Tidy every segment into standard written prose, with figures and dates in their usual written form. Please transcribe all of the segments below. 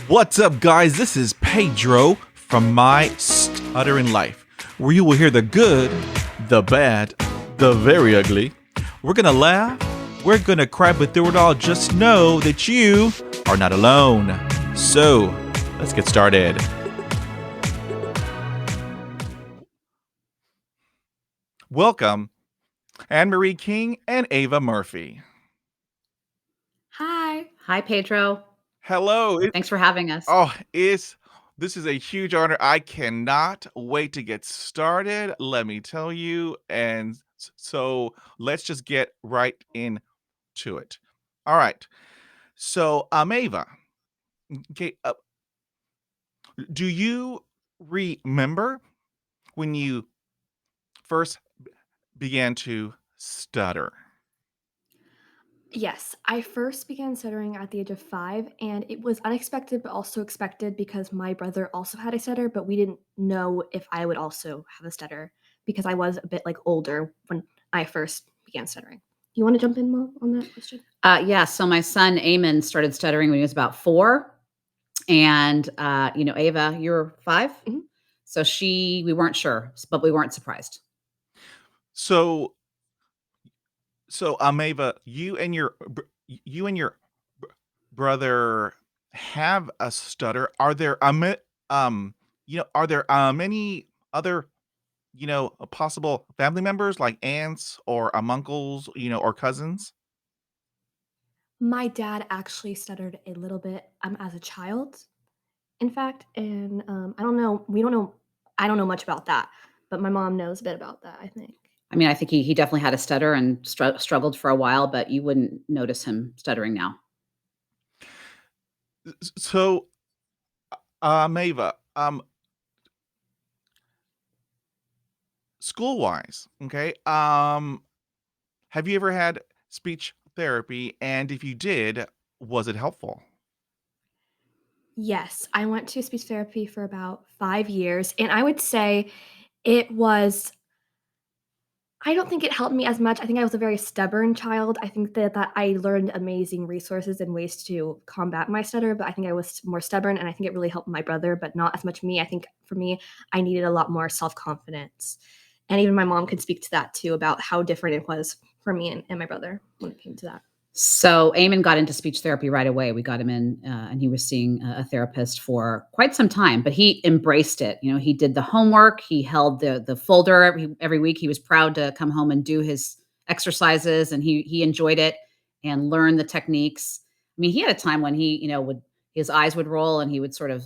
What's up, guys? This is Pedro from My Stuttering Life, where you will hear the good, the bad, the very ugly. We're gonna laugh, we're gonna cry, but through it all, just know that you are not alone. So, let's get started. Welcome, Anne-Marie King and Ava Murphy. Hi. Hi, Pedro. Hello. Thanks for having us. This is a huge honor. I cannot wait to get started, let me tell you. And so let's just get right into it. All right. So, Ava, okay, do you remember when you first began to stutter? Yes, I first began stuttering at the age of 5, and it was unexpected but also expected because my brother also had a stutter, but we didn't know if I would also have a stutter because I was a bit like older when I first began stuttering. You want to jump in, Mom, on that question? Yeah, so my son Eamon started stuttering when he was about 4, and Ava, you're 5, Mhm. so we weren't sure, but we weren't surprised. So, Ava, you and your br- brother have a stutter. Are there are there many other possible family members like aunts or uncles, or cousins? My dad actually stuttered a little bit as a child, in fact, and I don't know. I don't know much about that, but my mom knows a bit about that, I think. I mean, I think he definitely had a stutter and struggled for a while, but you wouldn't notice him stuttering now. So, Ava, school wise, okay, have you ever had speech therapy? And if you did, was it helpful? Yes, I went to speech therapy for about 5 years, and I would say it was I don't think it helped me as much. I think I was a very stubborn child. I think that I learned amazing resources and ways to combat my stutter, but I think I was more stubborn, and I think it really helped my brother, but not as much me. I think for me, I needed a lot more self-confidence, and even my mom could speak to that too about how different it was for me and my brother when it came to that. So Eamon got into speech therapy right away. We got him in, and he was seeing a therapist for quite some time. But he embraced it. You know, he did the homework. He held the folder every week. He was proud to come home and do his exercises, and he enjoyed it and learned the techniques. I mean, he had a time when he would his eyes would roll and he would sort of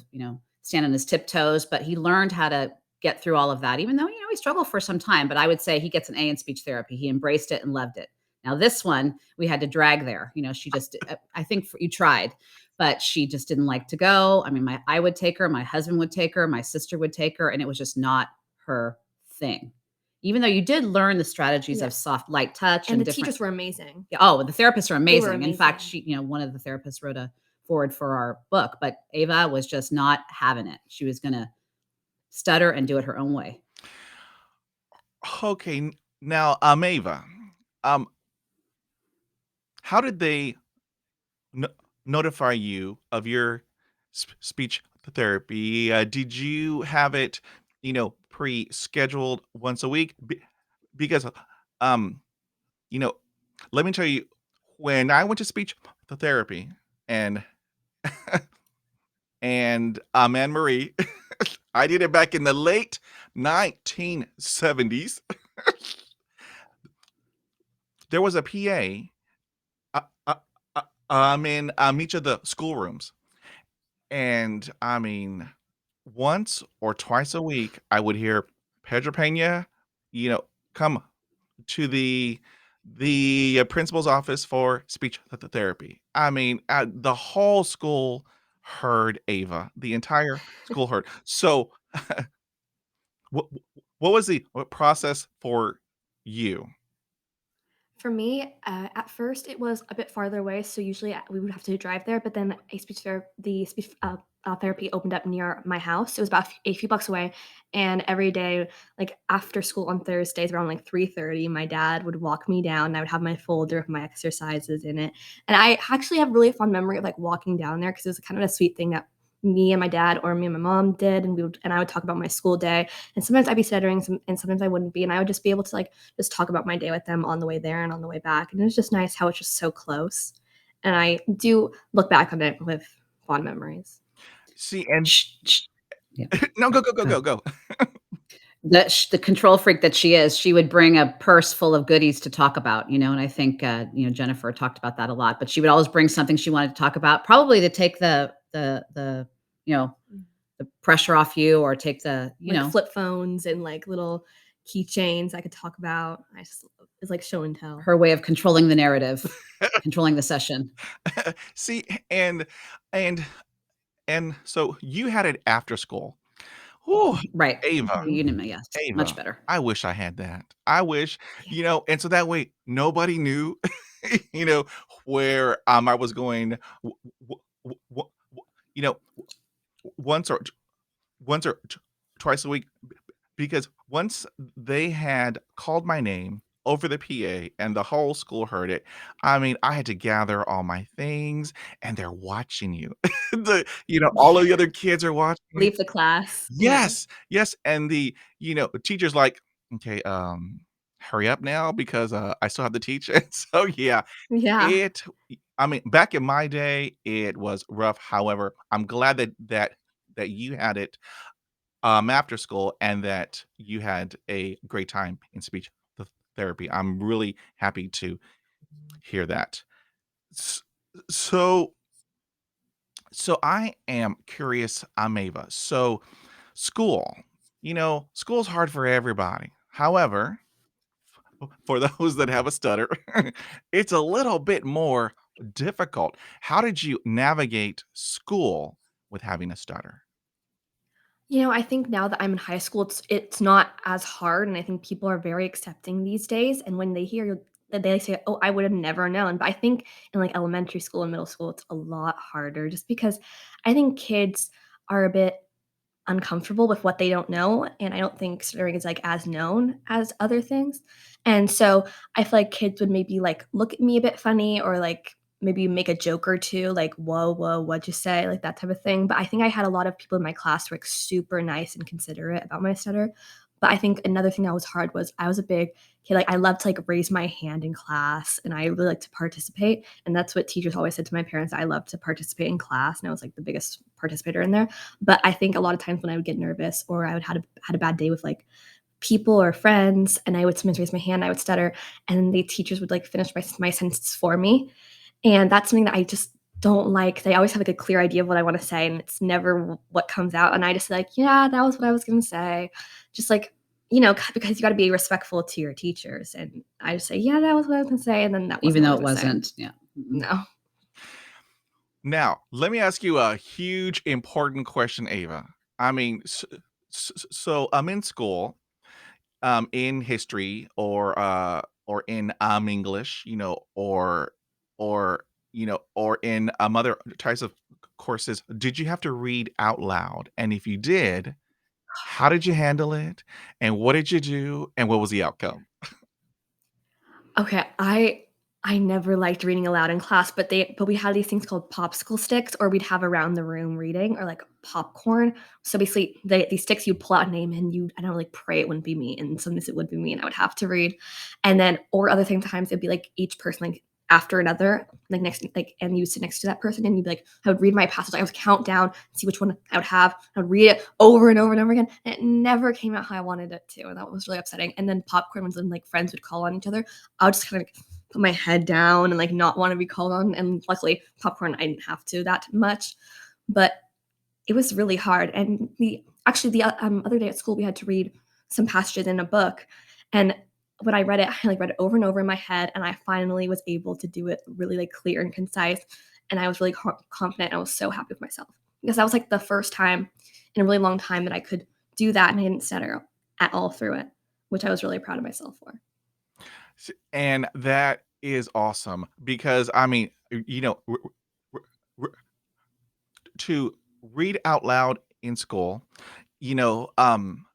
stand on his tiptoes. But he learned how to get through all of that, even though he struggled for some time. But I would say he gets an A in speech therapy. He embraced it and loved it. Now this one, we had to drag there. She just I think you tried, but she just didn't like to go. I mean, I would take her, my husband would take her, my sister would take her, and it was just not her thing. Even though you did learn the strategies of Yes, soft light touch and and the different. teachers were amazing. Yeah, oh, the therapists are They were amazing. In fact, amazing. one of the therapists wrote a forward for our book, but Ava was just not having it. She was going to stutter and do it her own way. Okay, now, Ava, um, how did they no notify you of your speech therapy? Did you have it, pre-scheduled once a week? Because, um, you know, let me tell you, when I went to speech therapy and Anne Marie, I did it back in the late 1970s. There was a PA in each of the schoolrooms. And I mean, once or twice a week, I would hear Pedro Pena, come to the principal's office for speech therapy. I mean, the whole school heard Ava. The entire school heard. So, what what was the process for you? For me, at first, it was a bit farther away, so usually we would have to drive there. But then the speech therapy opened up near my house. It was about a few blocks away, and every day, like after school on Thursdays around like 3:30, my dad would walk me down. And I would have my folder of my exercises in it, and I actually have really fond memory of like walking down there because it was kind of a sweet thing that me and my dad or me and my mom did, and I would talk about my school day. And sometimes I'd be stuttering, and sometimes I wouldn't be, and I would just be able to like just talk about my day with them on the way there and on the way back. And it was just nice how it's just so close. And I do look back on it with fond memories. See, and Shh, shh. Yeah, no, yeah, go, go, go, go go, ahead. go. The control freak that she is, she would bring a purse full of goodies to talk about, and I think, Jennifer talked about that a lot, but she would always bring something she wanted to talk about, probably to take you know, the pressure off you or take Like flip phones and like little keychains I could talk about. I just it's like show and tell. her way of controlling the narrative, controlling the session. See, and and so you had it after school. Whew, Right. Ava, Mhm. Yes, much Ava, better. I wish I had that. I wish, Yeah. and so that way nobody knew, you know, where, I was going w w w w you know, once or once or twice a week, because once they had called my name over the PA and the whole school heard it, I mean, I had to gather all my things and they're watching you. All of the other kids are watching you. Leave the class. Yeah. Yes, yes, and the teacher's like, "Okay, hurry up now because, I still have to teach." And so, yeah, Yeah. it I mean, back in my day, it was rough. However, I'm glad that you had it, after school and that you had a great time in speech therapy. I'm really happy to hear that. S so so I am curious, Ava. So school, school's hard for everybody. However, for those that have a stutter, it's a little bit more difficult. How did you navigate school with having a stutter? I think now that I'm in high school, it's not as hard, and I think people are very accepting these days, and when they hear that they say, "Oh, I would have never known," but I think in, like, elementary school and middle school, it's a lot harder just because I think kids are a bit uncomfortable with what they don't know, and I don't think stuttering is, like, as known as other things, and so I feel like kids would maybe, like, look at me a bit funny or, like, maybe make a joke or 2, like, "Whoa, whoa, what'd you say?" Like, that type of thing, but I think I had a lot of people in my class who were, like, super nice and considerate about my stutter, but I think another thing that was hard was I was a big kid, like, I loved to, like, raise my hand in class, and I really like to participate, and that's what teachers always said to my parents, I love to participate in class, and I was, like, the biggest participator in there. But I think a lot of times when I would get nervous or I would had a bad day with, like, people or friends, and I would sometimes raise my hand, I would stutter, and the teachers would, like, finish my sentences for me, and that's something that I just don't like. They always have, like, a clear idea of what I wanna say, and it's never what comes out, and I just like, "Yeah, that was what I was gonna say." Just like, because you gotta be respectful to your teachers, and I just say, "Yeah, that was what I was gonna say," and then that Even wasn't what though I was it gonna say. wasn't. Yeah. Mm-mm. No. Now, let me ask you a huge important question, Ava. I mean, so I'm in school, in history or in English, or in other types of courses. Did you have to read out loud? And if you did, how did you handle it? And what did you do? And what was the outcome? Okay, I never liked reading aloud in class, but we had these things called popsicle sticks, or we'd have around the room reading or like popcorn. So basically, these sticks you'd pull out a name and I don't like pray it wouldn't be me, and sometimes it would be me, and I would have to read. And then, or other things, times it'd be like each person like after another, like next, like, and you would sit next to that person, and you'd be like, I would read my passage, I would count down, see which one I would have, I would read it over and over and over again, and it never came out how I wanted it to, and that was really upsetting. And then popcorn was when like friends would call on each other, I would just kind of put my head down and like not want to be called on. And luckily, popcorn, I didn't have to that much, but it was really hard. And the other day at school, we had to read some passages in a book, and when I read it, I like read it over and over in my head, and I finally was able to do it really like clear and concise. And I was really confident. And I was so happy with myself because that was like the first time in a really long time that I could do that, and I didn't stutter at all through it, which I was really proud of myself for. And that is awesome because I mean, r- r- to read out loud in school, you know, um,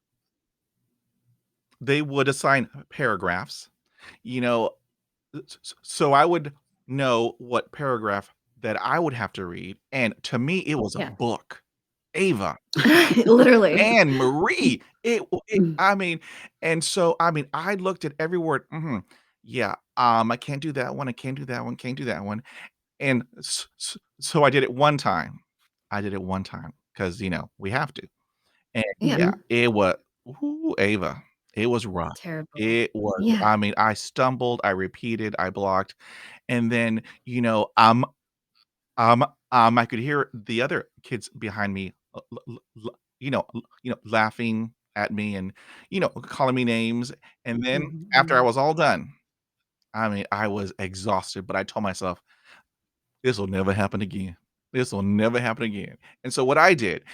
they would assign paragraphs, you know, so I would know what paragraph that I would have to read, and to me, it was a Yeah. book. Ava, Literally. and Marie. Mm. I mean, and so, I mean, I looked at every word, mhm, yeah, I can't do that one, I can't do that one, can't do that one, and so I did it one time. I did it one time because we have to, and Yeah, yeah, Mhm. it was ooh, Ava, it was rough. terrible. It was Yeah, I mean, I stumbled, I repeated, I blocked, and then, I could hear the other kids behind me, laughing at me and, calling me names, and then after I Mhm. was all done, I mean, I was exhausted, but I told myself, "This will never happen again. This will never happen again." And so what I did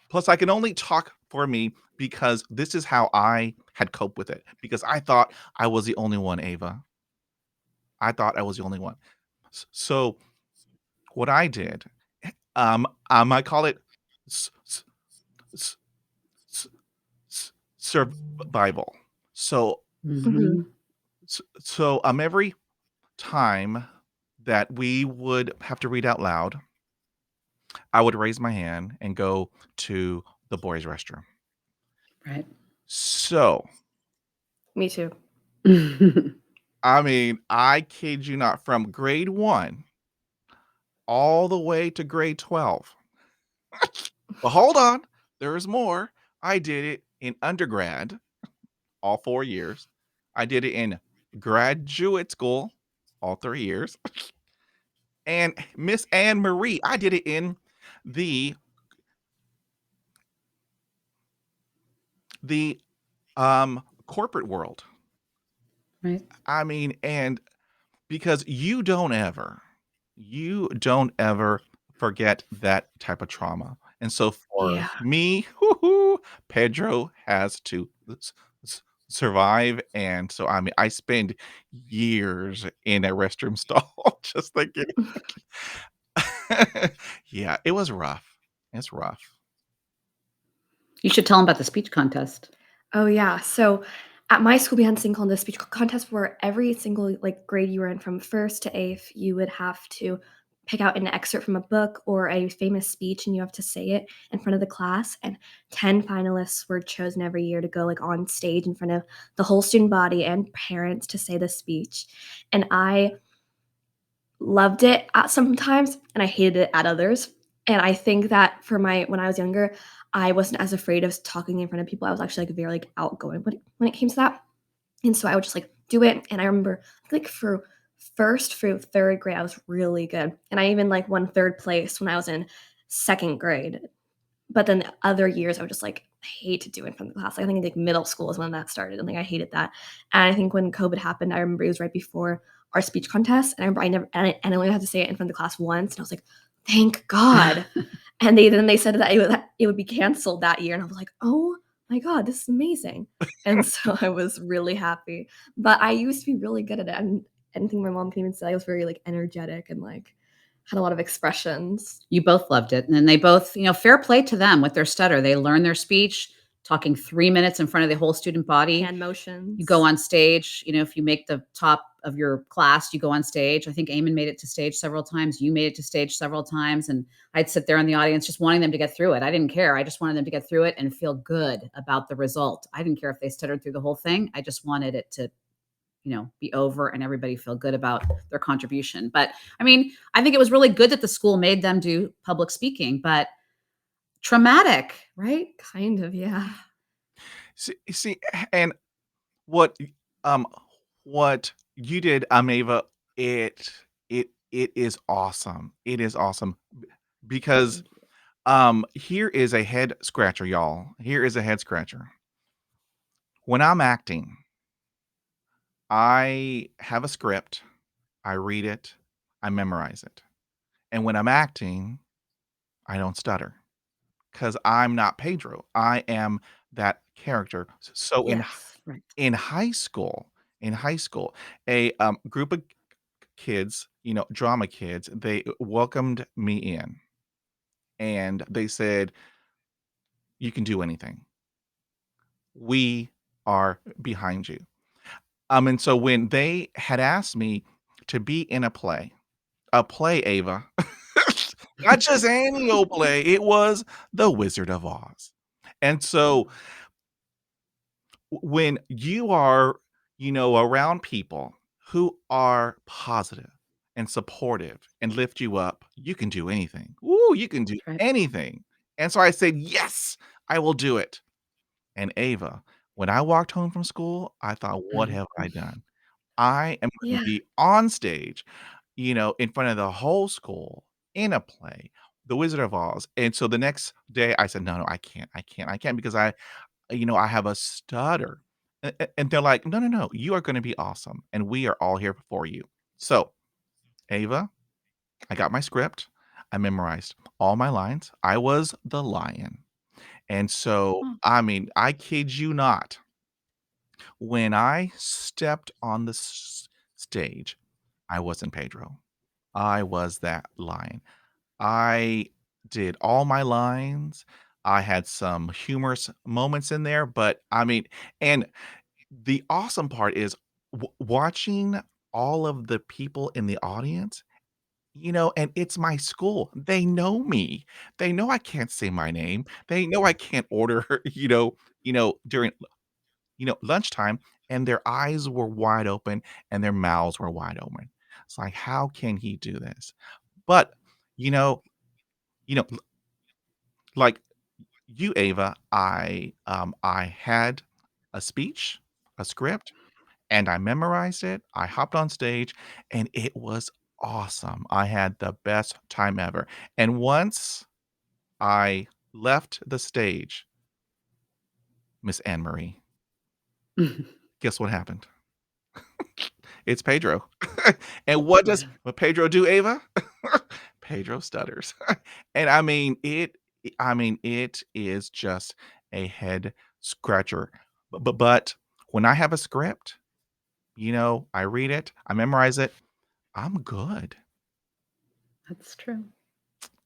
plus I can only talk for me because this is how I had coped with it, because I thought I was the only one, Ava. I thought I was the only one. So what I did, I call it s s s s s survival. So mhm, Mhm. every time that we would have to read out loud, I would raise my hand and go to the boys' restroom. Right. So, me too. I mean, I kid you not, from grade 1 all the way to grade 12. But hold on, there's more. I did it in undergrad, all 4 years. I did it in graduate school, all 3 years. And Miss Anne Marie, I did it in the the, corporate world. Right. I mean, and because you don't ever forget that type of trauma. And so for Yeah. me, Pedro has to survive, and so, I mean, I spend years in a restroom stall just thinking yeah, it was rough. It's rough. You should tell 'em about the speech contest. Oh, yeah. So at my school, we had this thing called the speech contest where every single like grade you were in from first to eighth, you would have to pick out an excerpt from a book or a famous speech and you have to say it in front of the class. And 10 finalists were chosen every year to go like on stage in front of the whole student body and parents to say the speech. And I loved it at sometimes, and I hated it at others. And I think that for my when I was younger, I wasn't as afraid of talking in front of people. I was actually, like, very, like, outgoing when it came to that. And so I would just, like, do it, and I remember, like, for 1st through 3rd grade, I was really good, and I even, like, won 3rd place when I was in 2nd grade. But then the other years, I would just, like, hate to do it in front of the class. I think, like, middle school is when that started, and, like, I hated that. And I think when COVID happened, I remember it was right before our speech contest, and I remember I only had to say it in front of the class once, and I was like, "Thank God." And then they said that it would be canceled that year, and I was like, "Oh my god, this is amazing." And so I was really happy. But I used to be really good at it, and anything my mom can even say, I was very, like, energetic and, like, had a lot of expressions. You both loved it, and then they both fair play to them with their stutter. They learn their speech, talking 3 minutes in front of the whole student body. Hand You go motions. on stage, if you make the top of your class, you go on stage. I think Eamon made it to stage several times. You made it to stage several times, and I'd sit there in the audience just wanting them to get through it. I didn't care. I just wanted them to get through it and feel good about the result. I didn't care if they stuttered through the whole thing. I just wanted it to, be over and everybody feel good about their contribution. But I mean, I think it was really good that the school made them do public speaking, but traumatic, right? Kind of, yeah. See, and what y what you did, Ava, it it is awesome. It is awesome because, Thank you. here is a head scratcher, y'all. Here is a head scratcher. When I'm acting, I have a script, I read it, I memorize it, and when I'm acting, I don't stutter because 'cause I'm not Pedro. I am that character. So Yes. Right. in high school, a, group of kids, drama kids, they welcomed me in, and they said, "You can do anything. We are behind you." And so when they had asked me to be in a play, Ava, Not just any old play, it was The Wizard of Oz. And so when you are, around people who are positive and supportive and lift you up, you can do anything. Ooh, you can do That's right. anything. And so I said, "Yes, I will do it." And Ava, when I walked home from school, I thought, "What Mhm. have I done? I am gonna Yeah. be on stage, in front of the whole school in a play, The Wizard of Oz." And so the next day I said, "No, no, I can't because I have a stutter." And they're like, "No, no, no, you are gonna be awesome, and we are all here for you." So, Ava, I got my script, I memorized all my lines, I was the lion, and so, Oh, I kid you not, when I stepped on the stage, I wasn't Pedro, I was that lion. I did all my lines, I had some humorous moments in there, but, and the awesome part is watching all of the people in the audience, and it's my school. They know me. They know I can't say my name. They know I can't order, during, lunchtime, and their eyes were wide open and their mouths were wide open. It's like, how can he do this? But, you know, l like you, Ava, I had a speech, a script, and I memorized it. I hopped on stage, and it was awesome. I had the best time ever. And once I left the stage, Miss Anne Marie, guess what happened? It's Pedro. And yeah. what Pedro do, Ava? Pedro stutters. And it is just a head scratcher. But when I have a script, I read it, I memorize it, I'm good. That's true.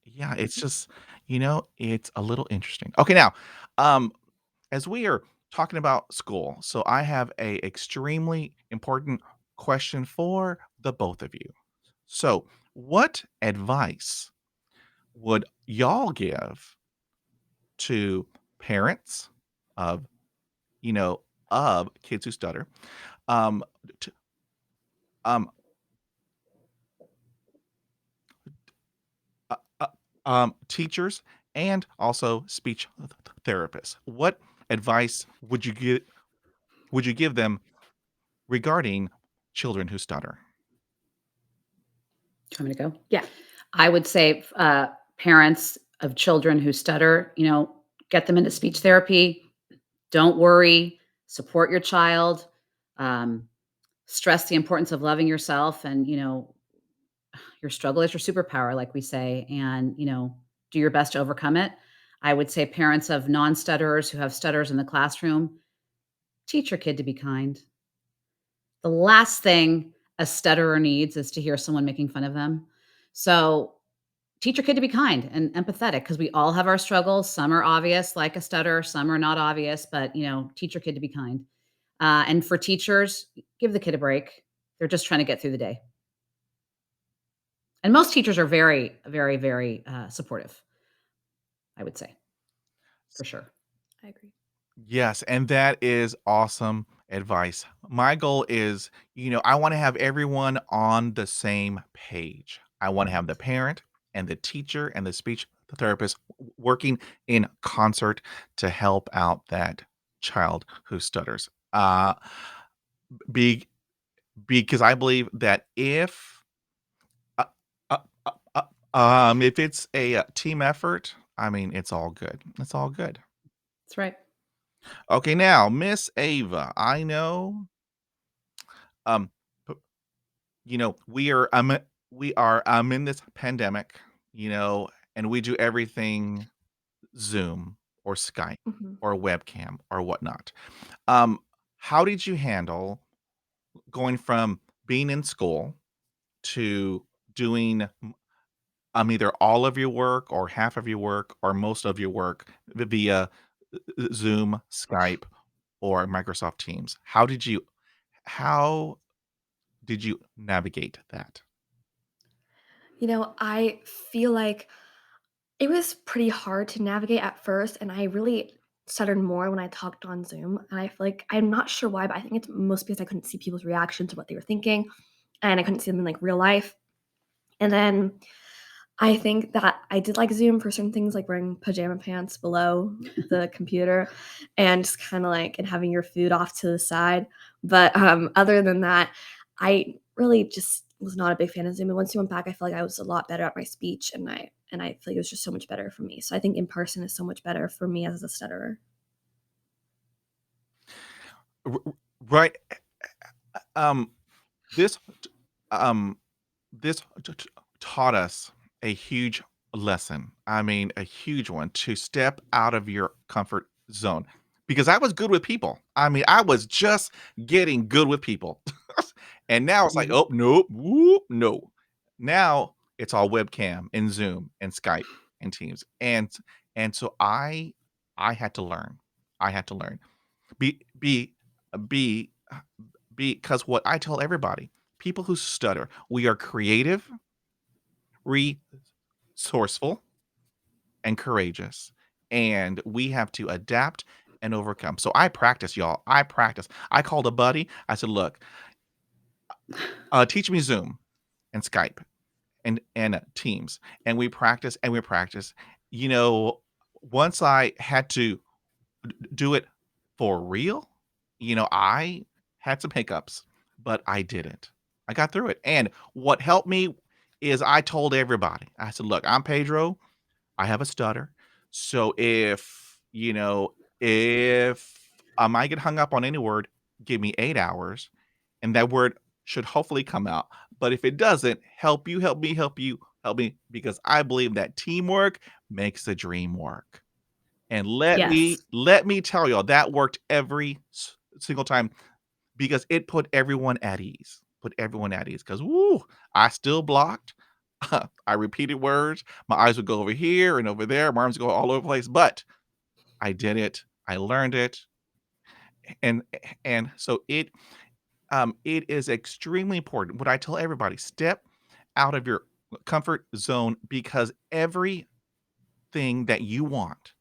Yeah, it's just, it's a little interesting. Okay, now, um, as we are talking about school, so I have a extremely important question for the both of you. So, what advice would y'all give to parents of, you know, of kids who stutter, um, to, um, uh, teachers and also speech therapists? What advice would you give them regarding children who stutter? Do you want me to go? Yeah. I would say, parents of children who stutter, get them into speech therapy. Don't worry. Support your child. Um, Stress the importance of loving yourself, and your struggle is your superpower, like we say, and do your best to overcome it. I would say parents of non-stutterers who have stutters in the classroom, teach your kid to be kind. The last thing a stutterer needs is to hear someone making fun of them. So teach your kid to be kind and empathetic, because we all have our struggles. Some are obvious, like a stutter, some are not obvious, but teach your kid to be kind. And for teachers, give the kid a break. They're just trying to get through the day. And most teachers are very, very, very supportive, I would say, for sure. I agree. Yes, and that is awesome advice. My goal is, I want to have everyone on the same page. I want to have the parent and the teacher and the speech therapist working in concert to help out that child who stutters. Be, because I believe that uh, uh, if it's a team effort, it's all good. It's all good. That's right. Okay, now, Miss Ava, I know, um, p we are in this pandemic, and we do everything Zoom or Skype Mhm. or webcam or whatnot. Um, how did you handle going from being in school to doing, either all of your work or half of your work or most of your work via Zoom, Skype, or Microsoft Teams? How did you navigate that? I feel like it was pretty hard to navigate at first, and I really stuttered more when I talked on Zoom, and I feel like I'm not sure why, but I think it's most because I couldn't see people's reaction to what they were thinking, and I couldn't see them in, like, real life, and then I think that I did like Zoom for certain things, like wearing pajama pants below the computer and just kinda, like and having your food off to the side, but, other than that, I really just was not a big fan of Zoom, and once we went back, I feel like I was a lot better at my speech, and I feel like it was just so much better for me, so I think in person is so much better for me as a stutterer. R r right, um, this t um, this taught us a huge lesson. I mean, a huge one, to step out of your comfort zone, because I was good with people. I mean, I was just getting good with people. And now it's like, Mhm. "Oh, nope, whoop, no." Now it's all webcam and Zoom and Skype and Teams, and so I had to learn. I had to learn. Be be be because what I tell everybody, people who stutter, we are creative, resourceful, and courageous, and we have to adapt and overcome. So I practice, y'all. I practice. I called a buddy. I said, "Look, teach me Zoom and Skype and Teams," and we practice and we practice. You know, once I had to do it for real, I had some hiccups, but I did it. I got through it. And what helped me is I told everybody, I said, "Look, I'm Pedro. I have a stutter. So if I might get hung up on any word, give me 8 hours and that word should hopefully come out. But if it doesn't, help you, help me, help you, help me, because I believe that teamwork makes the dream work." And Yes. let me tell y'all, that worked every single time because it put everyone at ease. Put everyone at ease. Because woo, I still blocked. I repeated words. My eyes would go over here and over there. My arms would go all over the place. But I did it. I learned it. And so it is extremely important. What I tell everybody, step out of your comfort zone, because everything that you want,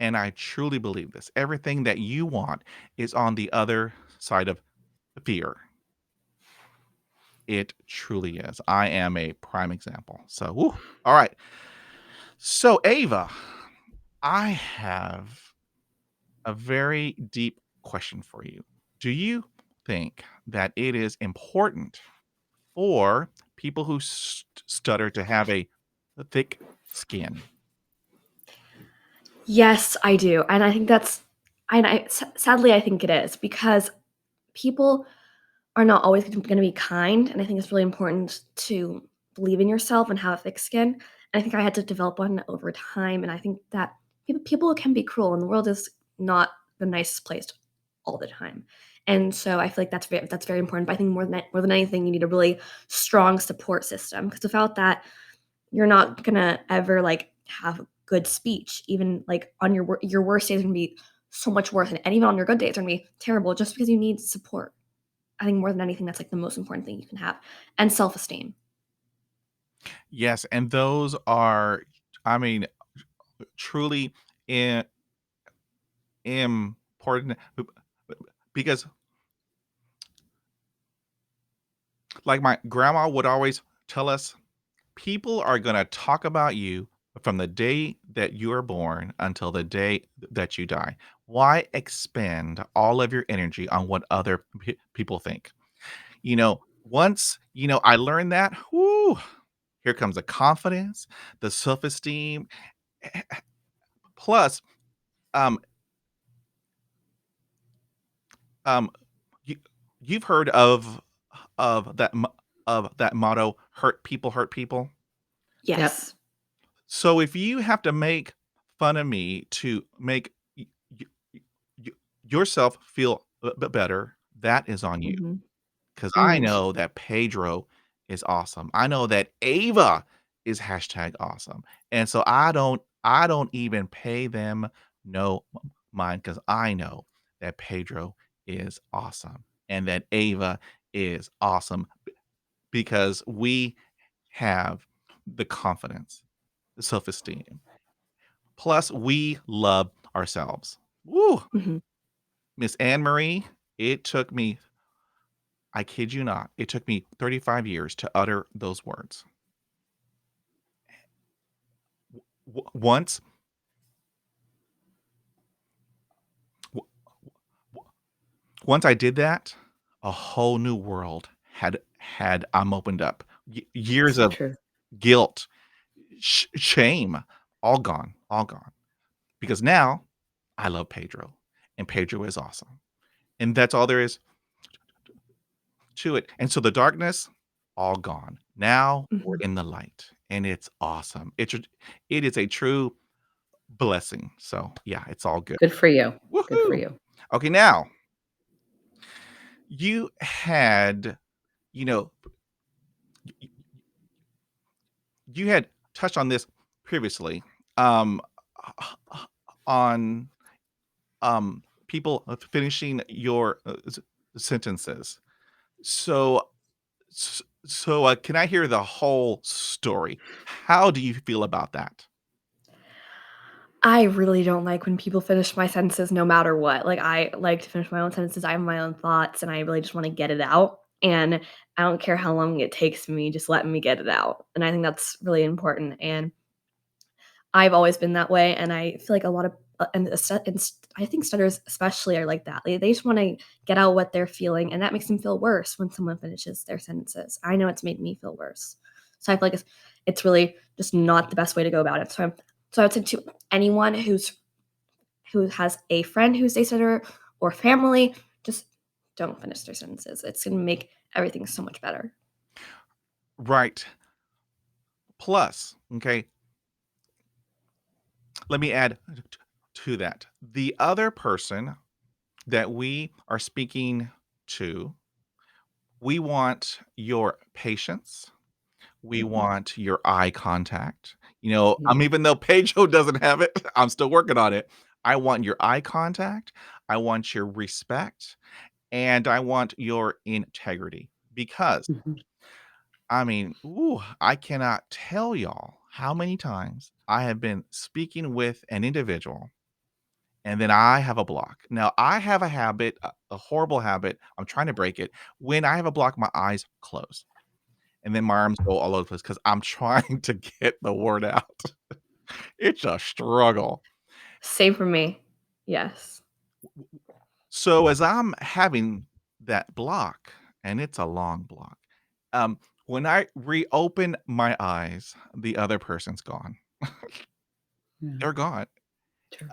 and I truly believe this, everything that you want is on the other side of fear. It truly is. I am a prime example. So, woo. All right. So, Ava, I have a very deep question for you. Do you think that it is important for people who stutter to have a thick skin? Yes, I do, and I think that's and I sadly, I think it is because people are not always gonna be kind, and I think it's really important to believe in yourself and have a thick skin, and I think I had to develop one over time, and I think that people can be cruel, and the world is not the nicest place all the time, and so I feel like that's very important, but I think more than anything, you need a really strong support system, because without that, you're not gonna ever, like, have a good speech, even, like, on your worst days are gonna be so much worse, and even on your good days are gonna be terrible just because you need support. I think more than anything, that's, like, the most important thing you can have, and self-esteem. Yes, and those are, I mean, truly i- important because, like my grandma would always tell us, people are going to talk about you from the day that you are born until the day that you die. Why expend all of your energy on what other people think? Once, I learned that, whoo, here comes the confidence, the self-esteem. Plus, um, um, you, you've heard of that of that motto, hurt people. Yep. Yes. So if you have to make fun of me to make y y yourself feel better, that is on you. Mhm. 'Cause I Mm. know that Pedro is awesome. I know that Ava is hashtag awesome, and so I don't even pay them no mind, because I know that Pedro is awesome and that Ava is awesome, because we have the confidence, the self-esteem. Plus, we love ourselves. Woo! Mhm. Miss Anne Marie, it took me, I kid you not, it took me 35 years to utter those words. Once, w- w- once I did that, a whole new world had opened up. Years So of true. guilt, shame, all gone. Because now I love Pedro, and Pedro is awesome, and that's all there is to it. And so the darkness, all gone. Now we're Mhm. in the light, and it's awesome. It is a true blessing. So yeah, it's all good. Good for you. Good for Woohoo! you. Okay, now you had, you know, y- you had touched on this previously, um, on people finishing your sentences. So, can I hear the whole story? How do you feel about that? I really don't like when people finish my sentences no matter what. Like, I like to finish my own sentences. I have my own thoughts, and I really just wanna get it out, and I don't care how long it takes me, just let me get it out, and I think that's really important, and I've always been that way, and I feel like a lot of I think stutters especially are like that. They just wanna get out what they're feeling, and that makes them feel worse when someone finishes their sentences. I know it's made me feel worse. So I feel like it's really just not the best way to go about it. So I would say to anyone who has a friend who's a stutterer or family, just don't finish their sentences. It's gonna make everything so much better. Right. Plus, okay, let me add to that. The other person that we are speaking to, we want your patience. We Mhm. want your eye contact. Yeah. Even though Pedro doesn't have it, I'm still working on it. I want your eye contact. I want your respect, and I want your integrity because Mhm. ooh, I cannot tell y'all how many times I have been speaking with an individual and then I have a block. Now, I have a habit, a horrible habit. I'm trying to break it. When I have a block, my eyes close and then my arms go all over the place because I'm trying to get the word out. It's a struggle. Same for me. Yes. So, as I'm having that block, and it's a long block, when I reopen my eyes, the other person's gone. Yeah. They're gone. True.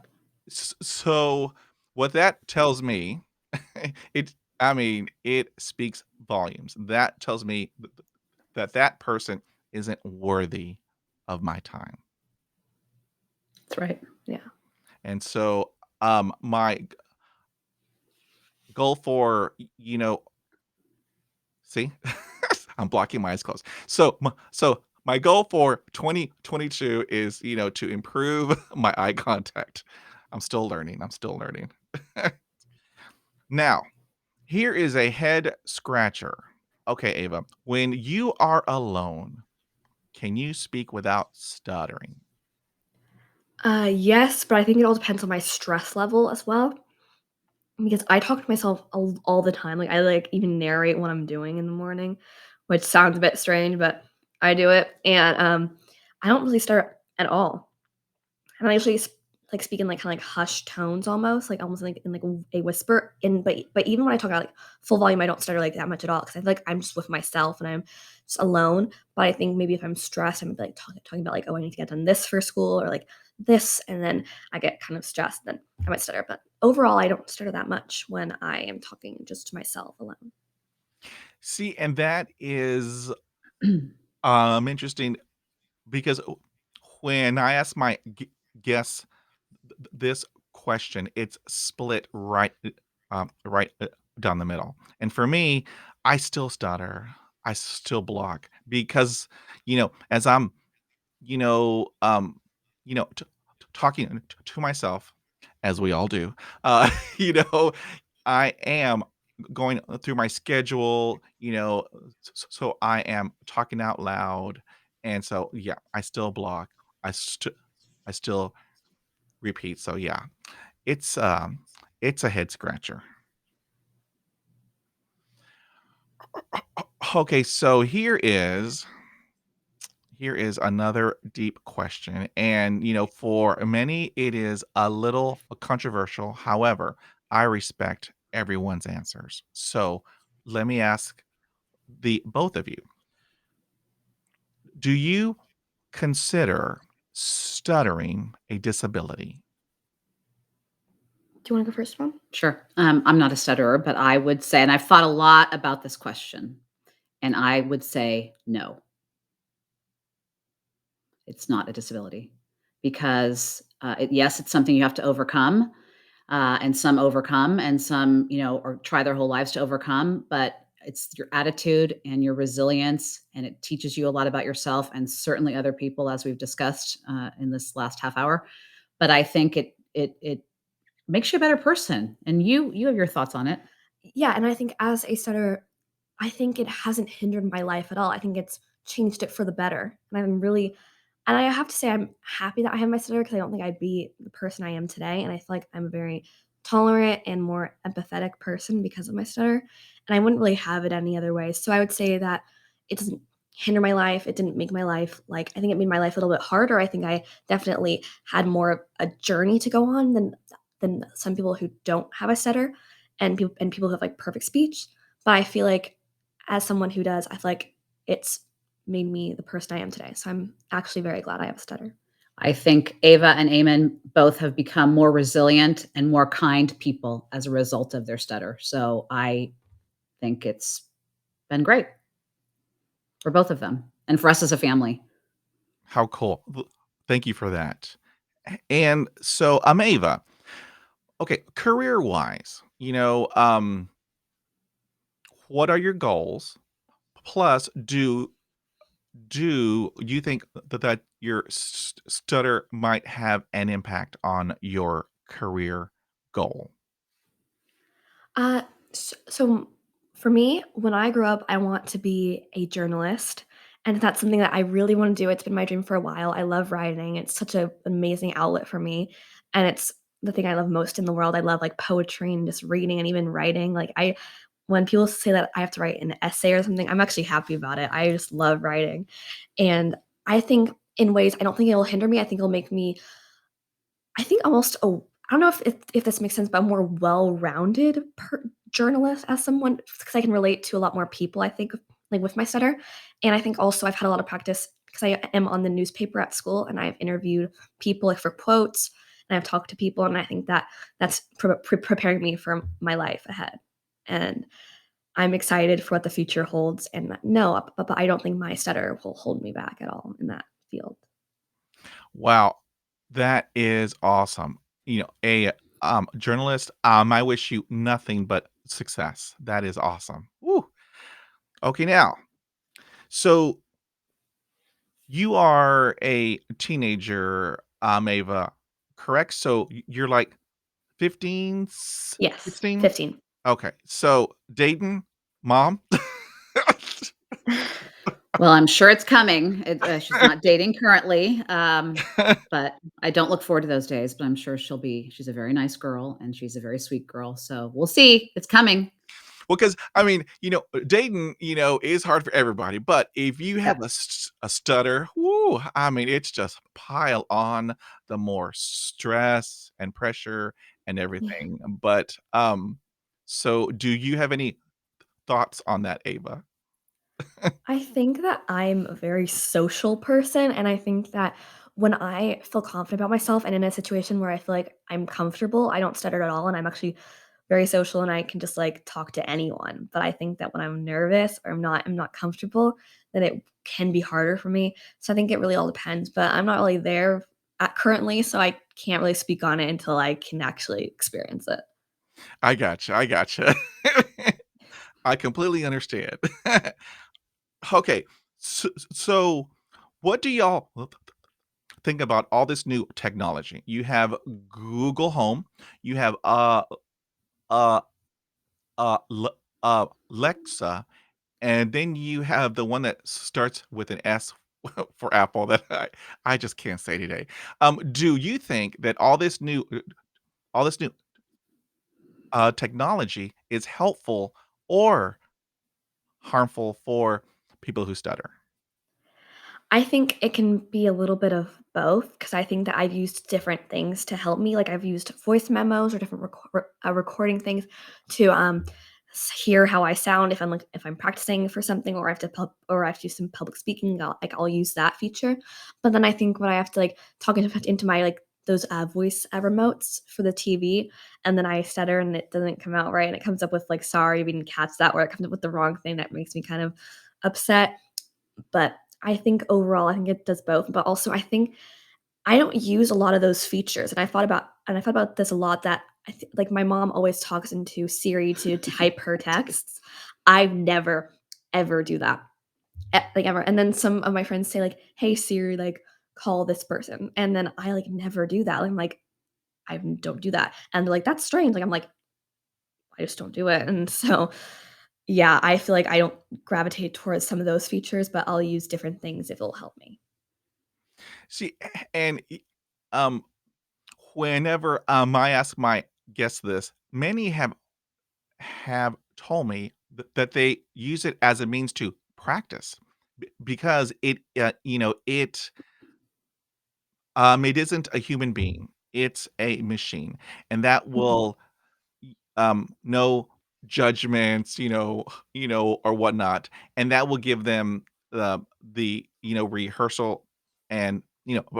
So what that tells me, it it speaks volumes. That tells me that that person isn't worthy of my time. That's right. Yeah. And so, my goal for, see, I'm blocking my eyes closed. So my goal for 2022 is, to improve my eye contact. I'm still learning. I'm still learning. Now, here is a head scratcher. Okay, Ava, when you are alone, can you speak without stuttering? Yes, but I think it all depends on my stress level as well, because I talk to myself all the time. Like, I, like, even narrate what I'm doing in the morning, which sounds a bit strange, but I do it, and, I don't really start at all. And I usually like, speak in, like, kinda, like, hushed tones almost, like, almost like in, like, a whisper, and but even when I talk out, like, full volume, I don't stutter, like, that much at all because I feel like I'm just with myself and I'm just alone, but I think maybe if I'm stressed, I'm, like, talking about, like, "Oh, I need to get done this for school," or, like, this, and then I get kind of stressed, then I might stutter, but overall, I don't stutter that much when I am talking just to myself alone. See, and that is interesting because when I ask my guests this question, it's split right down the middle. And for me, I still stutter. I still block because as I'm you know, um, talking to myself, as we all do, you know, I am going through my schedule, so I am talking out loud and so, yeah, I still block. I st I still repeat, so, yeah. It's, um, it's a head scratcher. Okay, so here is another deep question, and, for many, it is a little controversial. However, I respect everyone's answers. So, let me ask the both of you, do you consider stuttering a disability? Do you wanna go first, Mom? Sure. I'm not a stutterer, but I would say, and I've thought a lot about this question, and I would say no, it's not a disability because yes, it's something you have to overcome, and some overcome, and some, or try their whole lives to overcome. But it's your attitude and your resilience, and it teaches you a lot about yourself and certainly other people, as we've discussed in this last half hour. But I think it makes you a better person, and you have your thoughts on it. Yeah, and I think as a stutterer, I think it hasn't hindered my life at all. I think it's changed it for the better, and I have to say I'm happy that I have my stutter because I don't think I'd be the person I am today, and I feel like I'm a very tolerant and more empathetic person because of my stutter, and I wouldn't really have it any other way. So I would say that it doesn't hinder my life. It didn't make my life I think it made my life a little bit harder. I think I definitely had more of a journey to go on than some people who don't have a stutter and people who have like perfect speech. But I feel like as someone who does, I feel like it's made me the person I am today. So I'm actually very glad I have a stutter. I think Ava and Eamon both have become more resilient and more kind people as a result of their stutter. So I think it's been great for both of them and for us as a family. How cool. Thank you for that. And so, Ava, okay, career-wise, what are your goals? Plus, do you think that your stutter might have an impact on your career goal? Uh, so for me, when I grow up, I want to be a journalist, and that's something that I really want to do. It's been my dream for a while. I love writing. It's such an amazing outlet for me, and it's the thing I love most in the world. I love like poetry and just reading and even writing. When people say that I have to write an essay or something, I'm actually happy about it. I just love writing, and I think in ways I don't think it will hinder me. I think it'll make me I think almost I don't know if this makes sense, but a more well-rounded journalist as someone because I can relate to a lot more people, I think, like, with my stutter, and I think also I've had a lot of practice because I am on the newspaper at school, and I've interviewed people, like, for quotes, and I've talked to people, and I think that that's preparing me for my life ahead, and I'm excited for what the future holds, and no, but I don't think my stutter will hold me back at all in that field. Wow, that is awesome. A journalist, I wish you nothing but success. That is awesome. Woo. Okay, now, so you are a teenager, Ava, correct? So you're like 15, Yes, 16? 15. Okay, so dating, mom? Well, I'm sure it's coming. She's not dating currently, but I don't look forward to those days. But I'm sure she'll be. She's a very nice girl, and she's a very sweet girl. So we'll see. It's coming. Well, because I mean, dating, is hard for everybody. But if you have Yep. a stutter, whoo, I mean, it's just pile on the more stress and pressure and Yeah. everything. But so do you have any thoughts on that, Ava? I think that I'm a very social person, and I think that when I feel confident about myself and in a situation where I feel like I'm comfortable, I don't stutter at all, and I'm actually very social and I can just like talk to anyone. But I think that when I'm nervous or I'm not comfortable, then it can be harder for me. So I think it really all depends. But I'm not really there currently, so I can't really speak on it until I can actually experience it. I gotcha. I gotcha. I completely understand. Okay, so what do y'all think about all this new technology? You have Google Home, you have uh Lexa, and then you have the one that starts with an S. for Apple that I just can't say today. Do you think that all this new technology is helpful or harmful for people who stutter? I think it can be a little bit of both because I think that I've used different things to help me. Like I've used voice memos or different recording things to hear how I sound if I'm practicing for something or I have to or I have to do some public speaking. I'll use that feature. But then I think when I have to like talk into my like those voice remotes for the TV, and then I stutter and it doesn't come out right, and it comes up with like sorry we didn't catch that, or it comes up with the wrong thing that makes me kind of upset. But I think overall, I think it does both, but also I think I don't use a lot of those features, and I thought about this a lot that like, my mom always talks into Siri to type her texts. I never, ever do that, like, ever, and then some of my friends say, like, "Hey, Siri, like, call this person," and then I, like, never do that. I'm like, "I don't do that," and they're like, "That's strange," like, I'm like, "I just don't do it," and so, yeah, I feel like I don't gravitate towards some of those features, but I'll use different things if it'll help me. See, and um, whenever I ask my guests this, many have told me that they use it as a means to practice because it isn't a human being, it's a machine, and that Mhm, will no judgments, or whatnot, and that will give them the rehearsal and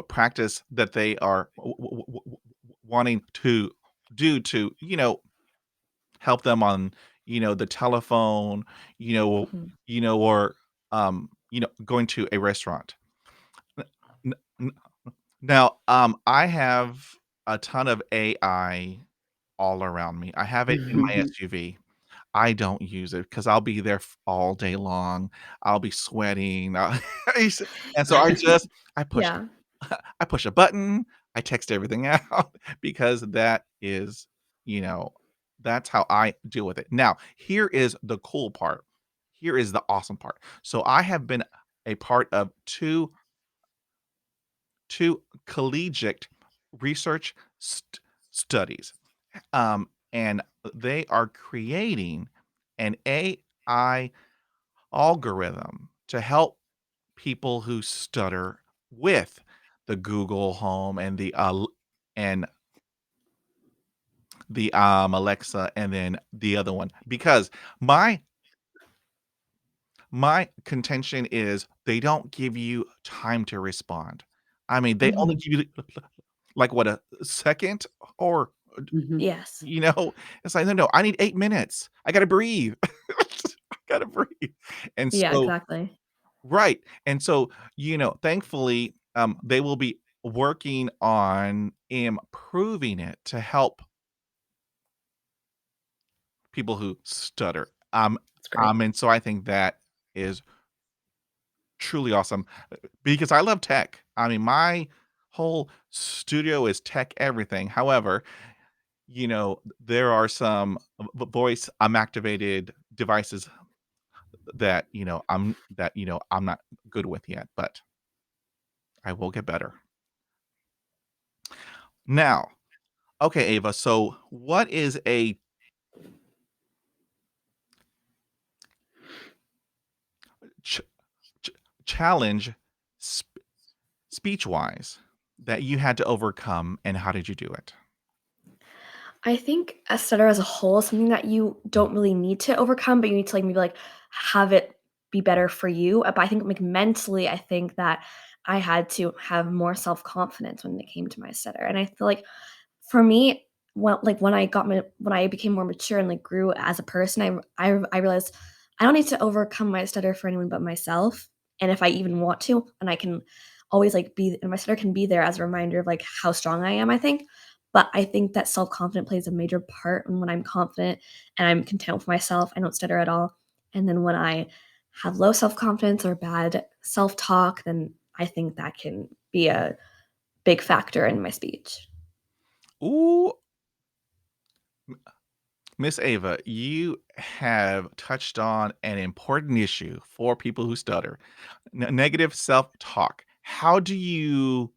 practice that they are wanting to do to help them on the telephone, mhm. or going to a restaurant. N- n- Now, I have a ton of AI all around me. I have it in my SUV. I don't use it because 'cause I'll be there all day long. I'll be sweating. I used to and so I push Yeah. I push a button, I text everything out because you know, that's how I deal with it. Now, here is the cool part. Here is the awesome part. So I have been a part of 2 collegiate research studies, and they are creating an AI algorithm to help people who stutter with the Google Home and and Alexa, and then the other one, because my my contention is they don't give you time to respond. I mean, they only Mhm. give you, like, what, a second or Mhm. Yes. you know? It's like, "No, no, I need 8 minutes. I gotta breathe. I gotta breathe." And Yeah, so exactly. right, and so, thankfully, they will be working on improving it to help people who stutter. That's great. And so I think that is truly awesome, because I love tech. I mean, my whole studio is tech everything. However, there are some voice activated devices I'm not good with yet, but I will get better. Now, okay, Ava, so what is a ch- ch- challenge speech wise that you had to overcome, and how did you do it? I think a stutter as a whole is something that you don't really need to overcome, but you need to, like, maybe, like, have it be better for you, but I think, like, mentally, I think that I had to have more self-confidence when it came to my stutter, and I feel like for me, when I became more mature and, like, grew as a person, I realized I don't need to overcome my stutter for anyone but myself, and if I even want to, and I can always, like, be and my stutter can be there as a reminder of, like, how strong I am, I think, but I think that self-confidence plays a major part, and when I'm confident and I'm content with myself, I don't stutter at all, and then when I have low self-confidence or bad self-talk, then I think that can be a big factor in my speech. Ooh, Miss Ava, you have touched on an important issue for people who stutter, negative self-talk. How do you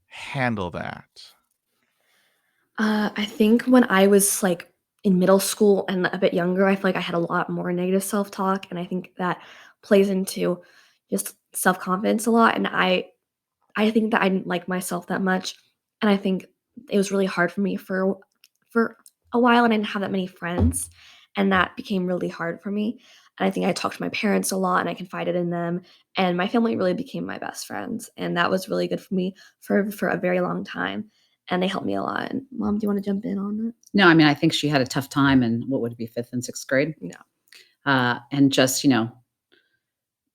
handle that? I think when I was, like, in middle school and a bit younger, I feel like I had a lot more negative self-talk, and I think that plays into just self-confidence a lot, and I think that I didn't like myself that much, and I think it was really hard for me for a while, and I didn't have that many friends, and that became really hard for me, and I think I talked to my parents a lot, and I confided in them, and my family really became my best friends, and that was really good for me for a very long time, and they helped me a lot. And Mom, do you wanna jump in on that? No, I mean, I think she had a tough time in what would it be, 5th and 6th grade? Yeah. And just,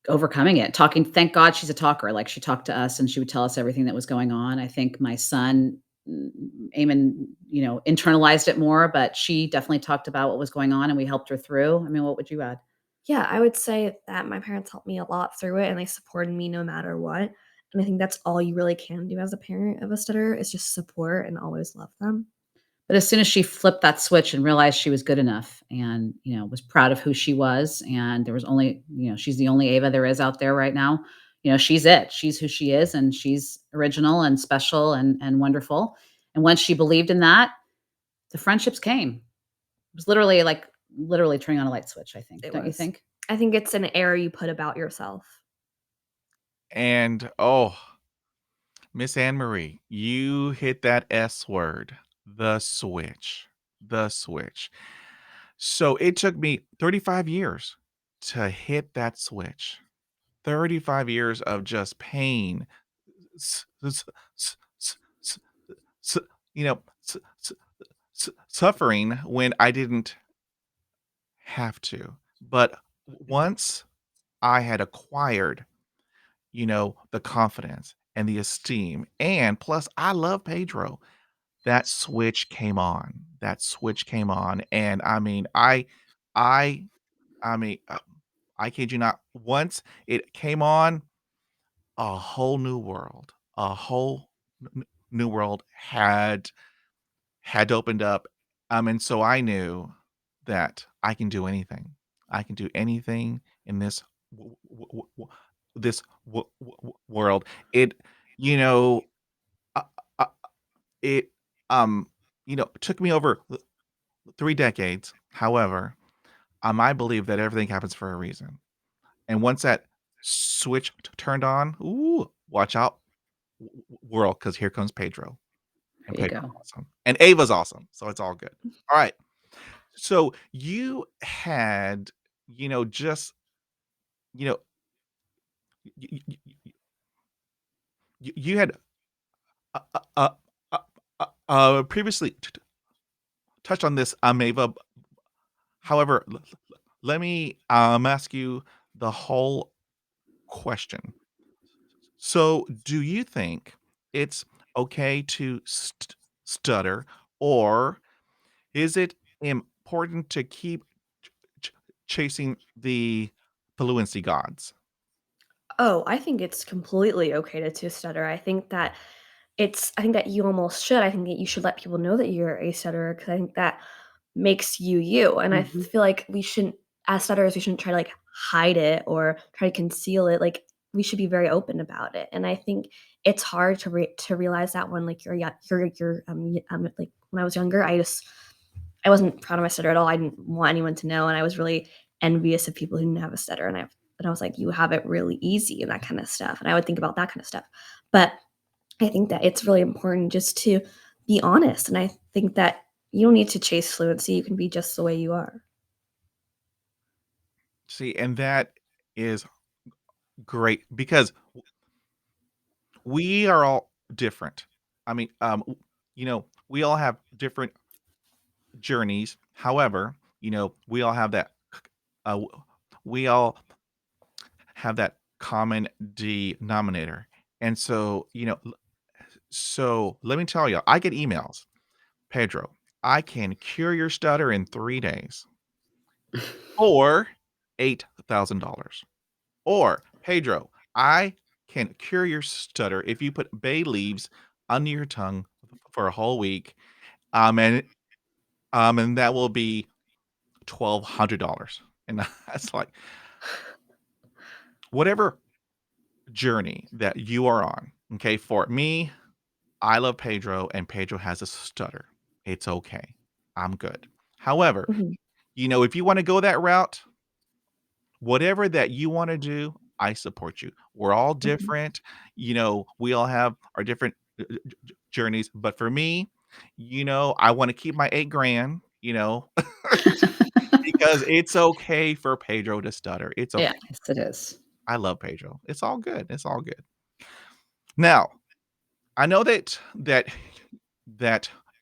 overcoming it, talking thank God she's a talker, like, she talked to us and she would tell us everything that was going on. I think my son, mm, Eamon, internalized it more, but she definitely talked about what was going on and we helped her through. I mean, what would you add? Yeah, I would say that my parents helped me a lot through it, and they supported me no matter what, and I think that's all you really can do as a parent of a stutterer is just support and always love them. But as soon as she flipped that switch and realized she was good enough and, was proud of who she was, and there was only, she's the only Ava there is out there right now. She's it. She's who she is and she's original and special and wonderful. And once she believed in that, the friendships came. It was literally like literally turning on a light switch, I think. It Don't you was. think? I think it's an air you put about yourself. And, oh, Miss Anne Marie, you hit that S word, the switch, the switch. So it took me 35 years to hit that switch. 35 years of just pain, s- s- s- s- s- s- you know, suffering when I didn't have to. But once I had acquired, the confidence and the esteem, and plus I love Pedro, that switch came on. That switch came on, and I, I mean, I kid you not. Once it came on, a whole new world, a whole new world had opened up, and so I knew that I can do anything. I can do anything in this w w w this world. It you know, uh uh, it, took me over 3 decades. However, I believe that everything happens for a reason, and once that switch turned on, ooh, watch out, world, because here comes Pedro, and There you Pedro's go. awesome, and Ava's awesome, so it's all good. Alright. So you had, just, you know, you had, uh, uh, uh, previously touched on this, Ava. However, let me ask you the whole question. So, do you think it's okay to stutter, or is it important to keep ch- chasing the fluency gods? Oh, I think it's completely okay to stutter. I think that you almost should. I think that you should let people know that you're a stutterer because I think that makes you you. And I Mhm. feel like we shouldn't, as stutterers, we shouldn't try to like hide it or try to conceal it. Like we should be very open about it. And I think it's hard to realize that when like like when I was younger, I wasn't proud of my stutter at all. I didn't want anyone to know, and I was really envious of people who didn't have a stutter. And I was like, you have it really easy and that kind of stuff. And I would think about that kind of stuff. But I think that it's really important just to be honest. And I think that you don't need to chase fluency. You can be just the way you are. See, and that is great because we are all different. I mean, we all have different journeys. However, we all have that. Uh, w- we all have that common denominator, and so so let me tell you, I get emails, Pedro. I can cure your stutter in 3 days, or $8,000. Or, Pedro, I can cure your stutter if you put bay leaves under your tongue for a whole week. And and that will be $1,200. And that's like whatever journey that you are on. Okay. For me, I love Pedro and Pedro has a stutter. It's okay. I'm good. However, Mhm, if you want to go that route, whatever that you want to do, I support you. We're all mhm. different. We all have our different journeys. But for me, I want to keep my 8 grand, because it's okay for Pedro to stutter. It's okay. Yeah, yes, it is. I love Pedro. It's all good. It's all good. Now, I know that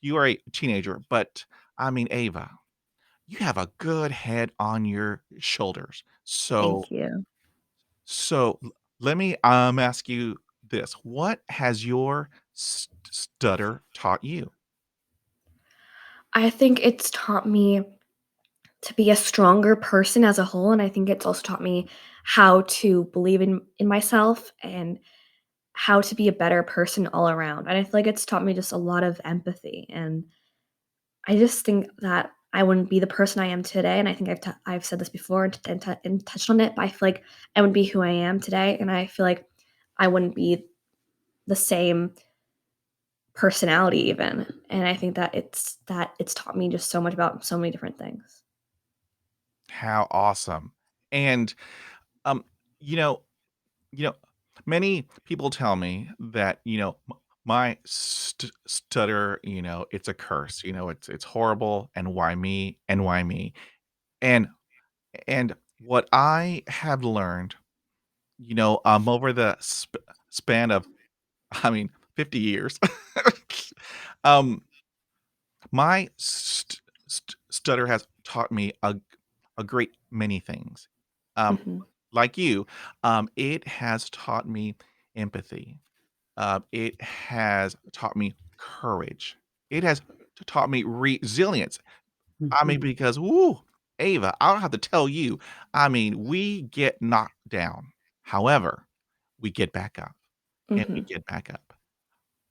you are a teenager, but I mean, Ava, you have a good head on your shoulders. So Thank you. so let me ask you this. What has your stutter taught you? I think it's taught me to be a stronger person as a whole, and I think it's also taught me how to believe in myself and how to be a better person all around, and I feel like it's taught me just a lot of empathy, and I just think that I wouldn't be the person I am today, and I think I've said this before and touched on it, but I feel like I wouldn't be who I am today, and I feel like I wouldn't be the same personality even, and I think that it's taught me just so much about so many different things. How awesome. And um, you know, you know, many people tell me that, my stutter, it's a curse, it's horrible and why me and why me. And and what I have learned, over the span of, I mean, 50 years, um, my stutter has taught me a great many things. Um, Mhm, like you, it has taught me empathy. It has taught me courage. It has taught me resilience. I mean, Mhm. because woo, Ava, I don't have to tell you. I mean, we get knocked down. However, we get back up and we mhm, get back up.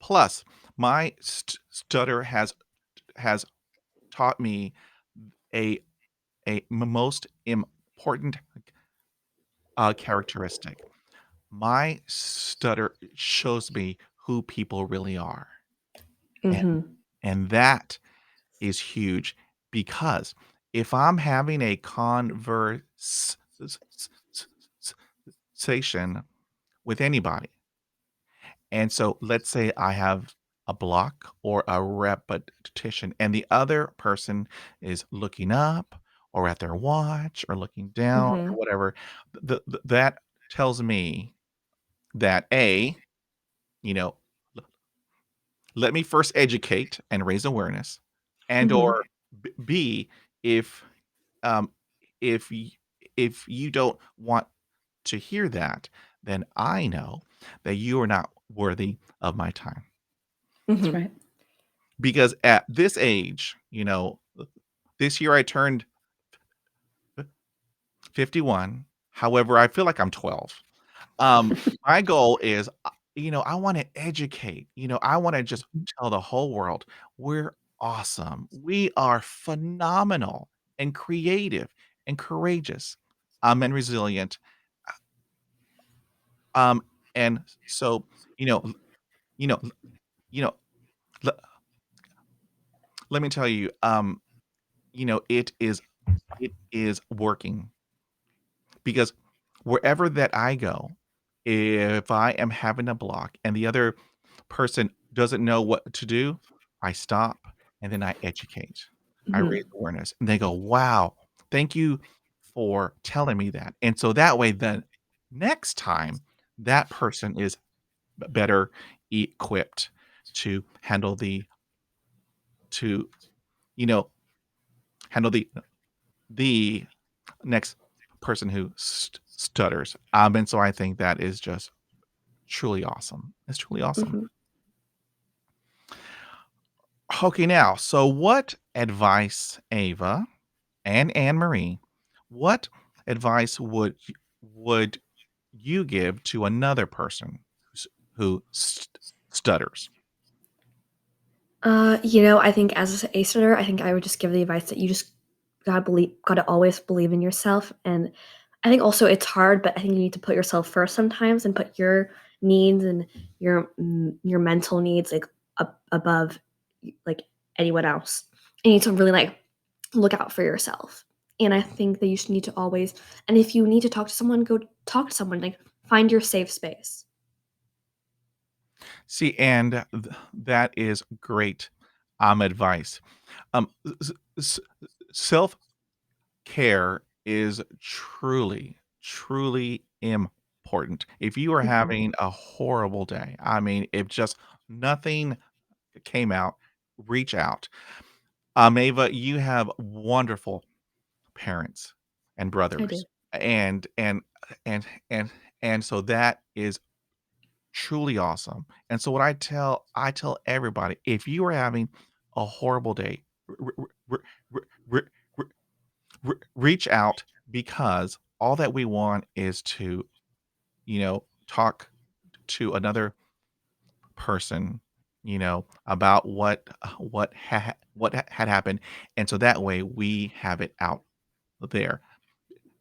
Plus, my stutter has taught me a most important characteristic. My stutter shows me who people really are, and mhm, that is huge because if I'm having a conversation with anybody, and so let's say I have a block or a repetition, and the other person is looking up or at their watch or looking down or mhm, whatever, that tells me that A, you know, let me first educate and raise awareness, and mhm, or B, if, um, if y if you don't want to hear that, then I know that you are not worthy of my time. That's mhm, right. Because at this age, this year I turned 51. However, I feel like I'm 12. My goal is, I wanna educate, I wanna just tell the whole world, "We're awesome. We are phenomenal and creative and courageous, and resilient." And so, you know, l you know, l you know, le let me tell you, it is working. Because wherever that I go, if I am having a block and the other person doesn't know what to do, I stop and then I educate. I raise mhm, awareness and they go, "Wow, thank you for telling me that." And so that way, then next time that person is better equipped to to, you know, handle the next person who stutters. And so I think that is just truly awesome. It's truly awesome. mhm. Okay, now, so what advice, Ava and Anne Marie, what advice would you give to another person who stutters? I think as a stutter, I think I would just give the advice that you just gotta always believe in yourself, and I think also it's hard, but I think you need to put yourself first sometimes and put your needs and your mental needs, like, up above, like, anyone else. And you need to really, like, look out for yourself, and I think that you should need to always and if you need to talk to someone, go talk to someone, like, find your safe space. See, and that is great, advice. S s Self-care is truly, truly important. If you are Mhm. having a horrible day, I mean, if just nothing came out, reach out. Ava, you have wonderful parents and I do. brothers, and and and and and so that is truly awesome. And so what I tell everybody, if you are having a horrible day, r- r- r- r- r- reach out, because all that we want is to, talk to another person, about what had happened, and so that way we have it out there.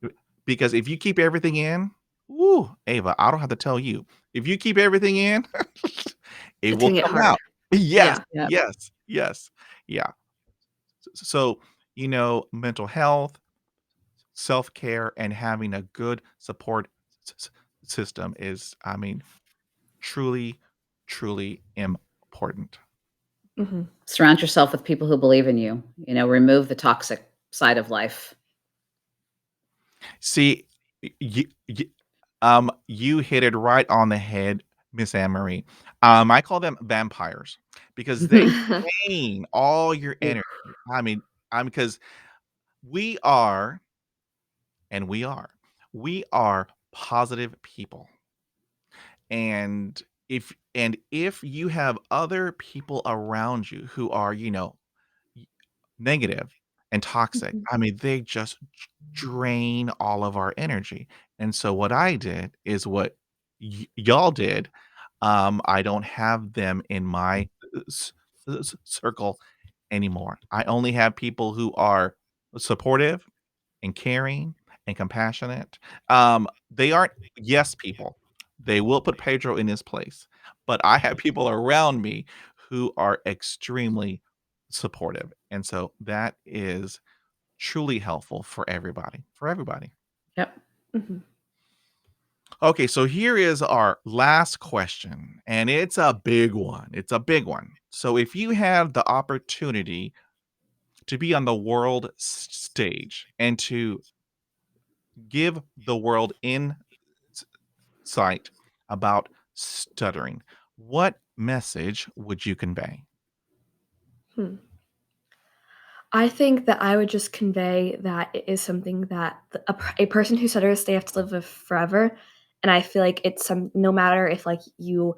B Because if you keep everything in, woo, Ava, I don't have to tell you. If you keep everything in, it It's will gonna get come hard. out. Yes, Yeah. Yep. yes, yes. Yeah. So, mental health, self-care, and having a good support system is, I mean, truly, truly important. Mhm. Surround yourself with people who believe in you, remove the toxic side of life. See, you hit it right on the head, Miss Anne Marie. I call them vampires because they drain all your Oof. energy. I mean, because we are, and we are positive people. And if you have other people around you who are, y- negative and toxic, Mhm. I mean, they just drain all of our energy. And so what I did is what y'all did. I don't have them in my circle anymore. I only have people who are supportive and caring and compassionate. They aren't yes people. They will put Pedro in his place, but I have people around me who are extremely supportive, and so that is truly helpful for everybody, for everybody. Yep. Mhm. Okay, so here is our last question, and it's a big one. It's a big one. So if you have the opportunity to be on the world stage and to give the world insight about stuttering, what message would you convey? Hmm. I think that I would just convey that it is something that a person who stutters, they have to live with forever, and I feel like it's no matter if, like, you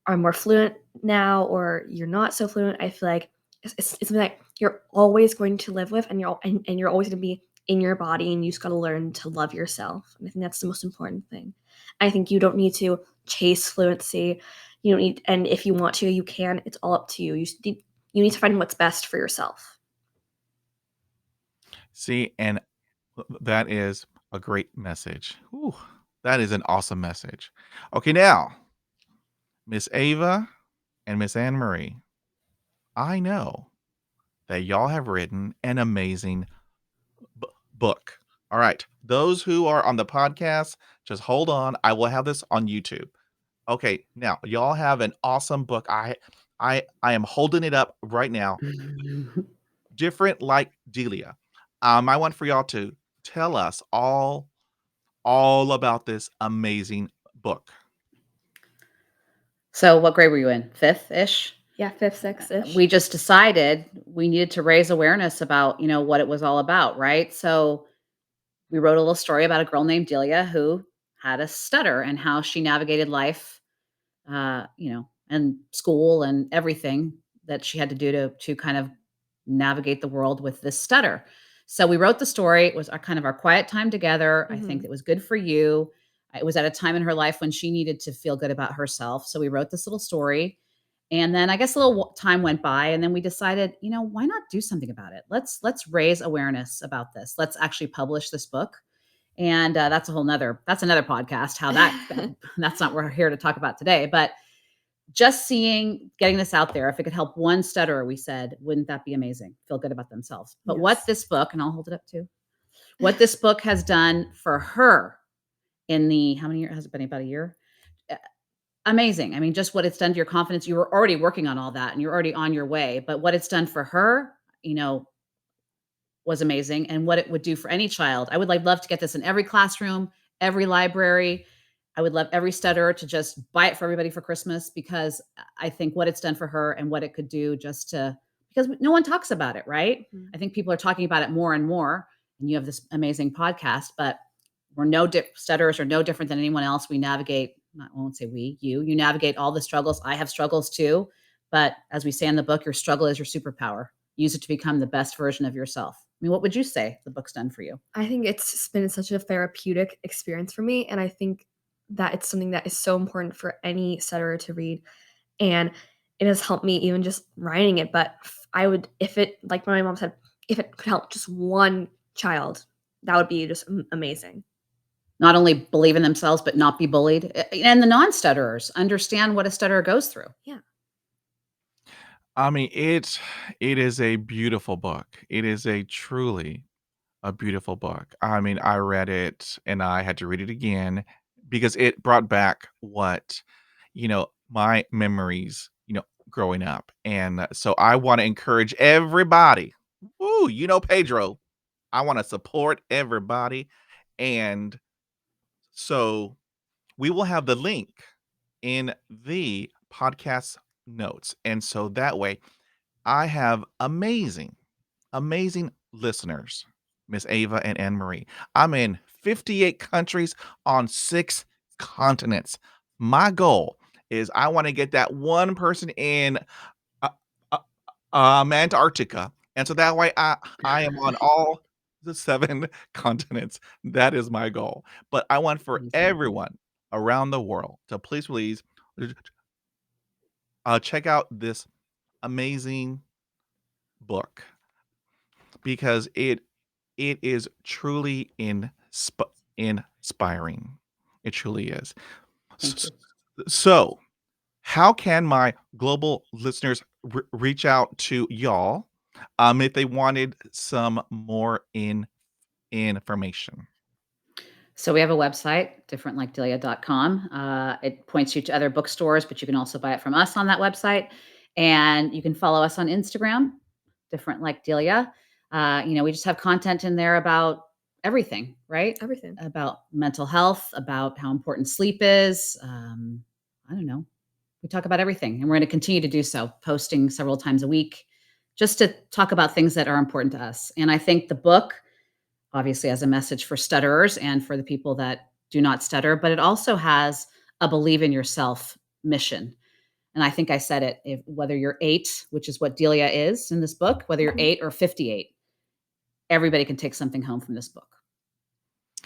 are more fluent now or you're not so fluent, I feel like it's something that you're always going to live with, and you're always gonna be in your body, and you just gotta learn to love yourself, and I think that's the most important thing. I think you don't need to chase fluency, you don't need and if you want to, you can, it's all up to you. You need to find what's best for yourself. See, and that is a great message. Whew, that is an awesome message. Okay, now, Miss Ava and Miss Anne Marie, I know that y'all have written an amazing book. All right. Those who are on the podcast, just hold on. I will have this on YouTube. Okay. Now, y'all have an awesome book. I am holding it up right now. Different Like Delia. I want for y'all to tell us all about this amazing book. So, what grade were you in? 5th-ish? Yeah, 5th, 6th-ish. We just decided we needed to raise awareness about, what it was all about, right? So, we wrote a little story about a girl named Delia who had a stutter and how she navigated life, and school and everything that she had to do to kind of navigate the world with this stutter. So we wrote the story. It was our kind of our quiet time together. I think Mhm. it was good for you. It was at a time in her life when she needed to feel good about herself. So we wrote this little story, And then I guess a little time went by, and then we decided, why not do something about it? Let's raise awareness about this. Let's actually publish this book. And that's another podcast. How that's not what we're here to talk about today. But just getting this out there, if it could help one stutterer, we said, wouldn't that be amazing? Feel good about themselves. But what Yes. this book, and I'll hold it up too, what this book has done for her in the how many years has it been? About a year? Uh, Amazing. I mean, just what it's done to your confidence. You were already working on all that and you're already on your way. But what it's done for her, you know, was amazing, and what it would do for any child. I would love to get this in every classroom, every library. I would love every stutterer to just buy it for everybody for Christmas, because I think what it's done for her and what it could do just to because no one talks about it, right? Mhm. I think people are talking about it more and more, and you have this amazing podcast, but stutterers are no different than anyone else. We navigate, I won't say we, you navigate all the struggles. I have struggles too, but as we say in the book, your struggle is your superpower. Use it to become the best version of yourself. I mean, what would you say the book's done for you? I think it's been such a therapeutic experience for me, and I think that it's something that is so important for any stutterer to read, and it has helped me even just writing it, but I would if it like my mom said, if it could help just one child, that would be just amazing. Not only believe in themselves, but not be bullied. And the non-stutterers understand what a stutterer goes through. Yeah, I mean, it is a beautiful book. It is a truly a beautiful book. I mean, I read it and I had to read it again because it brought back what, my memories, growing up. And so I want to encourage everybody. Ooh, Pedro, I want to support everybody. And so we will have the link in the podcast notes. And so that way I have amazing listeners, Miss Ava and Anne Marie. I'm in 58 countries on 6 continents. My goal is I want to get that one person in uh, uh, Antarctica, and so that way I am on all the 7 continents. That is my goal. But I want for Amazing. everyone around the world to please, check out this amazing book because it is truly inspiring. It truly is. Thank S you. so, how can my global listeners reach out to y'all, if they wanted some more information? So we have a website, differentlikedelia.com. It points you to other bookstores, but you can also buy it from us on that website. And you can follow us on Instagram, Different Like Delia. We just have content in there about everything, right? everything. About mental health, about how important sleep is. I don't know. We talk about everything, and we're going to continue to do so, posting several times a week, just to talk about things that are important to us. And I think the book obviously has a message for stutterers and for the people that do not stutter, but it also has a believe in yourself mission. And I think I said it, whether you're 8, which is what Delia is in this book, whether you're Mhm. 8 or 58, everybody can take something home from this book.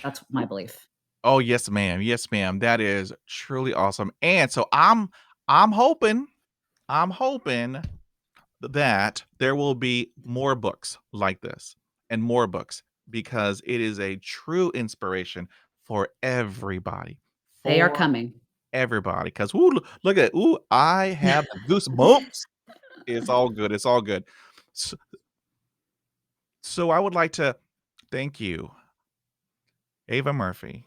That's my belief. Oh, yes, ma'am. Yes, ma'am. That is truly awesome, and so I'm hoping that there will be more books like this and more books because it is a true inspiration for everybody, They are for coming. everybody. Because look at I have the goosebumps. It's all good. It's all good. So, so I would like to thank you, Ava Murphy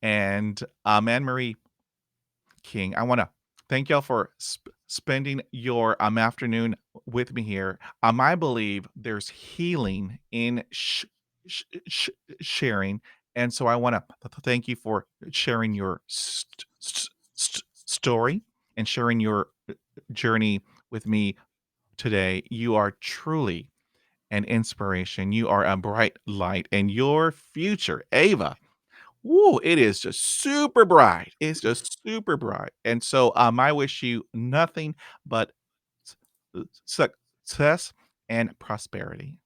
and Anne Marie King. I want to thank y'all for spending your afternoon with me here. I believe there's healing in sh- sharing, and so I want to thank you for sharing your story and sharing your journey with me today. You are truly an inspiration. You are a bright light, and your future, Ava. Woo, it is just super bright. It's just super bright. And so, I wish you nothing but s success and prosperity.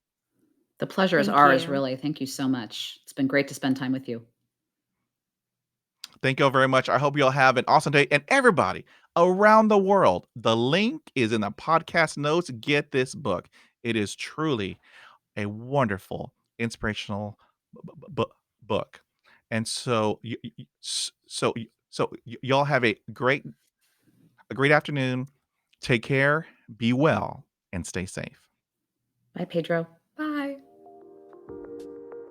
The pleasure is Thank ours, you. really. Thank you so much. It's been great to spend time with you. Thank y'all very much. I hope y'all have an awesome day, and everybody, around the world. The link is in the podcast notes. Get this book. It is truly a wonderful, inspirational book. And so, y'all have a great afternoon. Take care, be well, and stay safe. Bye, Pedro. Bye.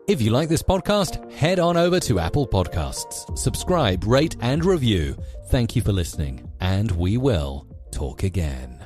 If you like this podcast, head on over to Apple Podcasts, subscribe, rate, and review. Thank you for listening, and we will talk again.